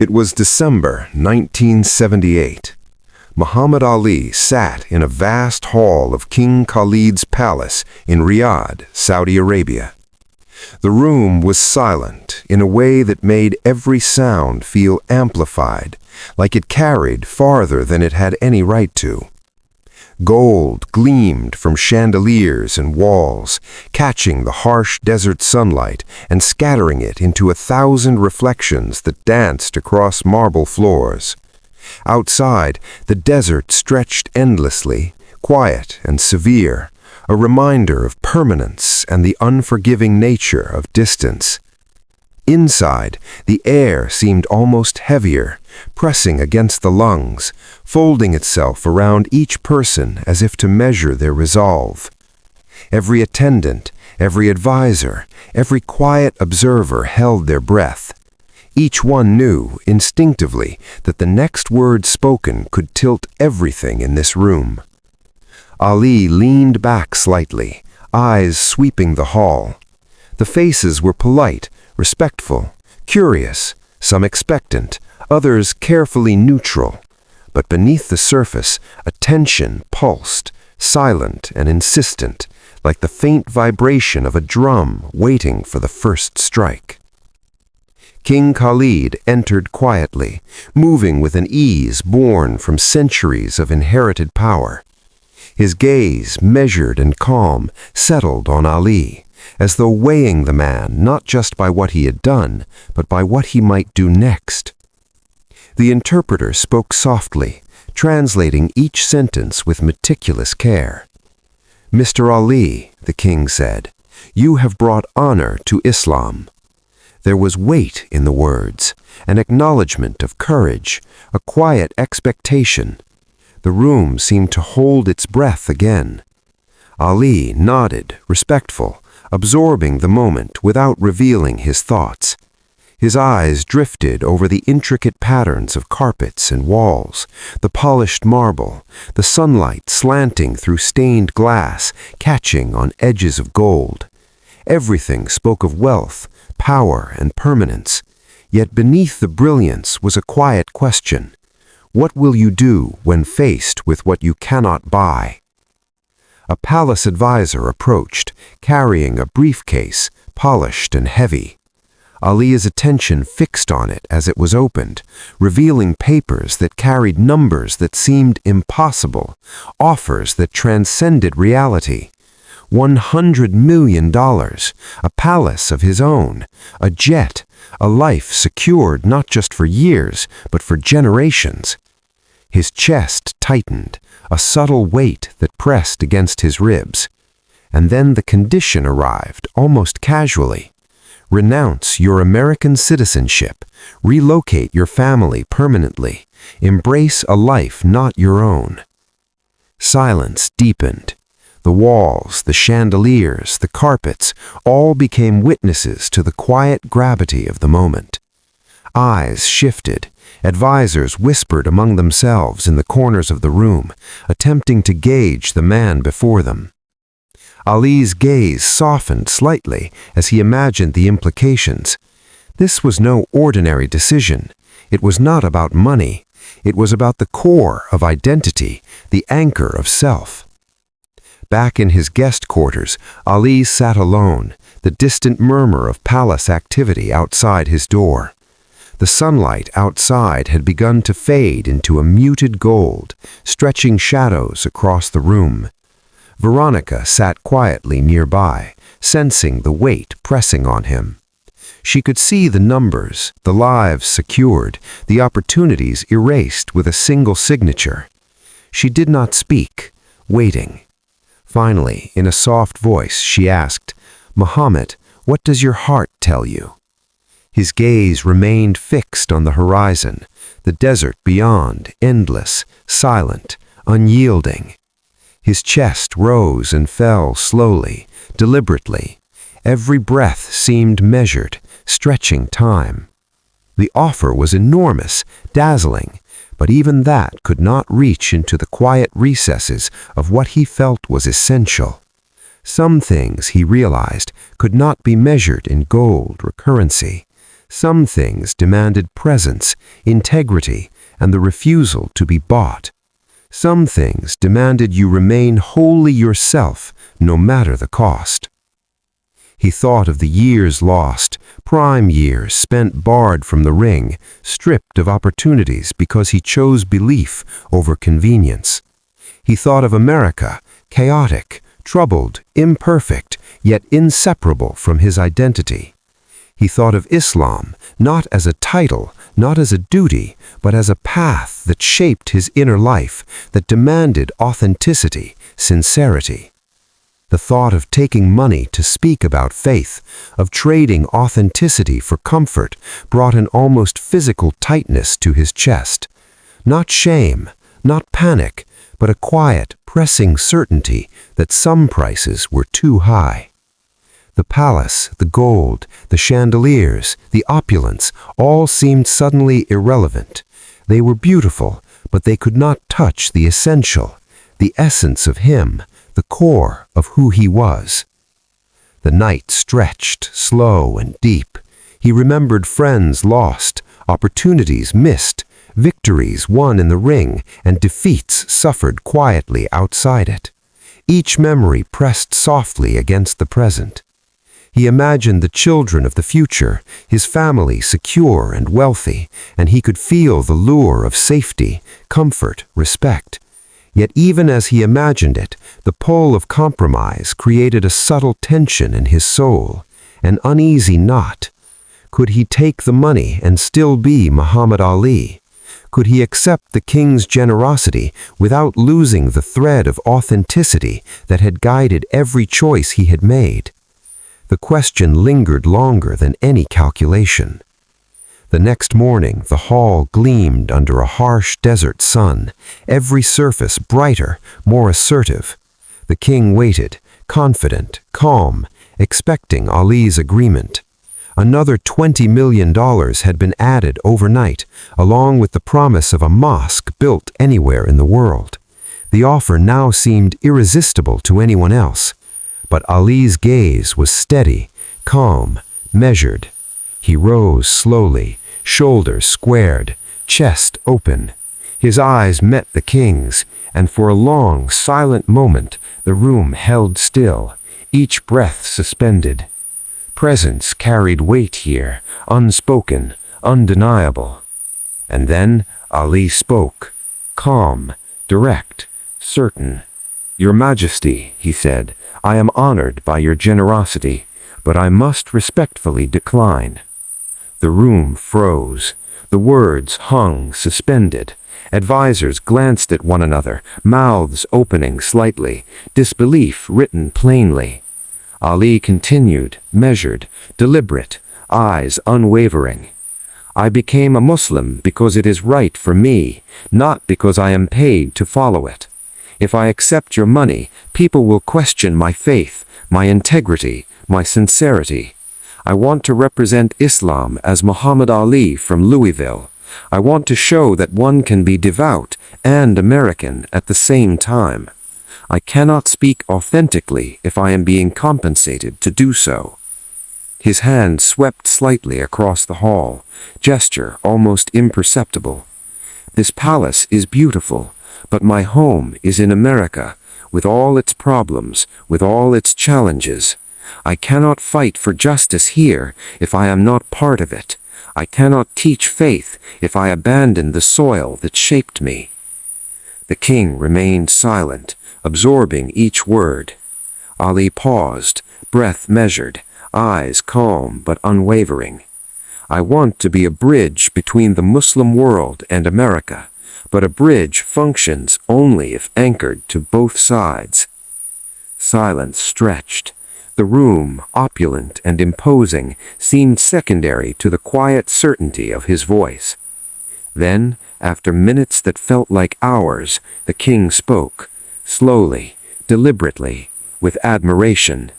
It was December 1978. Muhammad Ali sat in a vast hall of King Khaled's palace in Riyadh, Saudi Arabia. The room was silent in a way that made every sound feel amplified, like it carried farther than it had any right to. Gold gleamed from chandeliers and walls, catching the harsh desert sunlight and scattering it into 1,000 reflections that danced across marble floors. Outside, the desert stretched endlessly, quiet and severe, a reminder of permanence and the unforgiving nature of distance. Inside, the air seemed almost heavier, pressing against the lungs, folding itself around each person as if to measure their resolve. Every attendant, every advisor, every quiet observer held their breath. Each one knew, instinctively, that the next word spoken could tilt everything in this room. Ali leaned back slightly, eyes sweeping the hall. The faces were polite, respectful, curious, some expectant, others carefully neutral. But beneath the surface, a tension pulsed, silent and insistent, like the faint vibration of a drum waiting for the first strike. King Khaled entered quietly, moving with an ease born from centuries of inherited power. His gaze, measured and calm, settled on Ali, as though weighing the man not just by what he had done, but by what he might do next. The interpreter spoke softly, translating each sentence with meticulous care. "Mr. Ali," the king said, "you have brought honor to Islam." There was weight in the words, an acknowledgement of courage, a quiet expectation. The room seemed to hold its breath again. Ali nodded, respectful, absorbing the moment without revealing his thoughts. His eyes drifted over the intricate patterns of carpets and walls, the polished marble, the sunlight slanting through stained glass, catching on edges of gold. Everything spoke of wealth, power, and permanence. Yet beneath the brilliance was a quiet question. What will you do when faced with what you cannot buy? A palace advisor approached, carrying a briefcase, polished and heavy. Ali's attention fixed on it as it was opened, revealing papers that carried numbers that seemed impossible, offers that transcended reality. $100 million, a palace of his own, a jet, a life secured not just for years, but for generations. His chest tightened, a subtle weight that pressed against his ribs. And then the condition arrived, almost casually. Renounce your American citizenship, relocate your family permanently, embrace a life not your own. Silence deepened. The walls, the chandeliers, the carpets, all became witnesses to the quiet gravity of the moment. Eyes shifted. Advisors whispered among themselves in the corners of the room, attempting to gauge the man before them. Ali's gaze softened slightly as he imagined the implications. This was no ordinary decision. It was not about money. It was about the core of identity, the anchor of self. Back in his guest quarters, Ali sat alone, the distant murmur of palace activity outside his door. The sunlight outside had begun to fade into a muted gold, stretching shadows across the room. Veronica sat quietly nearby, sensing the weight pressing on him. She could see the numbers, the lives secured, the opportunities erased with a single signature. She did not speak, waiting. Finally, in a soft voice, she asked, "Muhammad, what does your heart tell you?" His gaze remained fixed on the horizon, the desert beyond, endless, silent, unyielding. His chest rose and fell slowly, deliberately. Every breath seemed measured, stretching time. The offer was enormous, dazzling, but even that could not reach into the quiet recesses of what he felt was essential. Some things, he realized, could not be measured in gold or currency. Some things demanded presence, integrity, and the refusal to be bought. Some things demanded you remain wholly yourself, no matter the cost. He thought of the years lost, prime years spent barred from the ring, stripped of opportunities because he chose belief over convenience. He thought of America, chaotic, troubled, imperfect, yet inseparable from his identity. He thought of Islam, not as a title, not as a duty, but as a path that shaped his inner life, that demanded authenticity, sincerity. The thought of taking money to speak about faith, of trading authenticity for comfort, brought an almost physical tightness to his chest. Not shame, not panic, but a quiet, pressing certainty that some prices were too high. The palace, the gold, the chandeliers, the opulence, all seemed suddenly irrelevant. They were beautiful, but they could not touch the essential, the essence of him, the core of who he was. The night stretched, slow and deep. He remembered friends lost, opportunities missed, victories won in the ring, and defeats suffered quietly outside it. Each memory pressed softly against the present. He imagined the children of the future, his family secure and wealthy, and he could feel the lure of safety, comfort, respect. Yet even as he imagined it, the pull of compromise created a subtle tension in his soul, an uneasy knot. Could he take the money and still be Muhammad Ali? Could he accept the king's generosity without losing the thread of authenticity that had guided every choice he had made? The question lingered longer than any calculation. The next morning, the hall gleamed under a harsh desert sun, every surface brighter, more assertive. The king waited, confident, calm, expecting Ali's agreement. Another $20 million had been added overnight, along with the promise of a mosque built anywhere in the world. The offer now seemed irresistible to anyone else. But Ali's gaze was steady, calm, measured. He rose slowly, shoulders squared, chest open. His eyes met the king's, and for a long, silent moment, the room held still, each breath suspended. Presence carried weight here, unspoken, undeniable. And then Ali spoke, calm, direct, certain. "Your Majesty," he said, "I am honored by your generosity, but I must respectfully decline." The room froze. The words hung suspended. Advisors glanced at one another, mouths opening slightly, disbelief written plainly. Ali continued, measured, deliberate, eyes unwavering. "I became a Muslim because it is right for me, not because I am paid to follow it. If I accept your money, people will question my faith, my integrity, my sincerity. I want to represent Islam as Muhammad Ali from Louisville. I want to show that one can be devout and American at the same time. I cannot speak authentically if I am being compensated to do so." His hand swept slightly across the hall, gesture almost imperceptible. "This palace is beautiful, but my home is in America, with all its problems, with all its challenges. I cannot fight for justice here if I am not part of it. I cannot teach faith if I abandon the soil that shaped me." The king remained silent, absorbing each word. Ali paused, breath measured, eyes calm but unwavering. "I want to be a bridge between the Muslim world and America, but a bridge functions only if anchored to both sides." Silence stretched. The room, opulent and imposing, seemed secondary to the quiet certainty of his voice. Then, after minutes that felt like hours, the king spoke, slowly, deliberately, with admiration.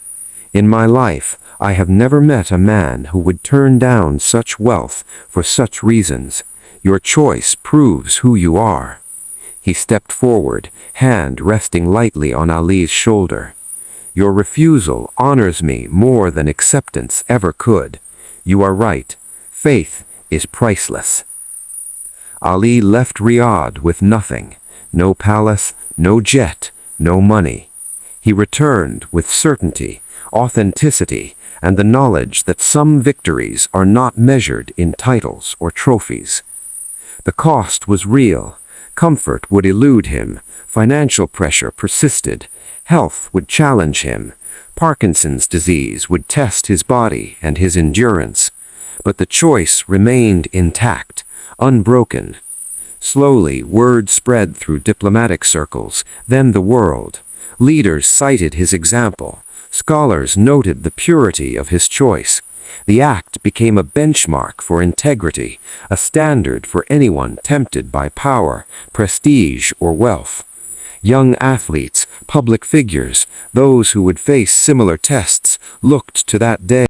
"In my life, I have never met a man who would turn down such wealth for such reasons. Your choice proves who you are." He stepped forward, hand resting lightly on Ali's shoulder. "Your refusal honors me more than acceptance ever could. You are right. faith is priceless. Ali left Riyadh with nothing, no palace, no jet, no money. He returned with certainty, authenticity, and the knowledge that some victories are not measured in titles or trophies. The cost was real. Comfort would elude him, financial pressure persisted, health would challenge him, Parkinson's disease would test his body and his endurance. But the choice remained intact, unbroken. Slowly, word spread through diplomatic circles, then the world. Leaders cited his example. Scholars noted the purity of his choice. The act became a benchmark for integrity, a standard for anyone tempted by power, prestige, or wealth. Young athletes, public figures, those who would face similar tests, looked to that day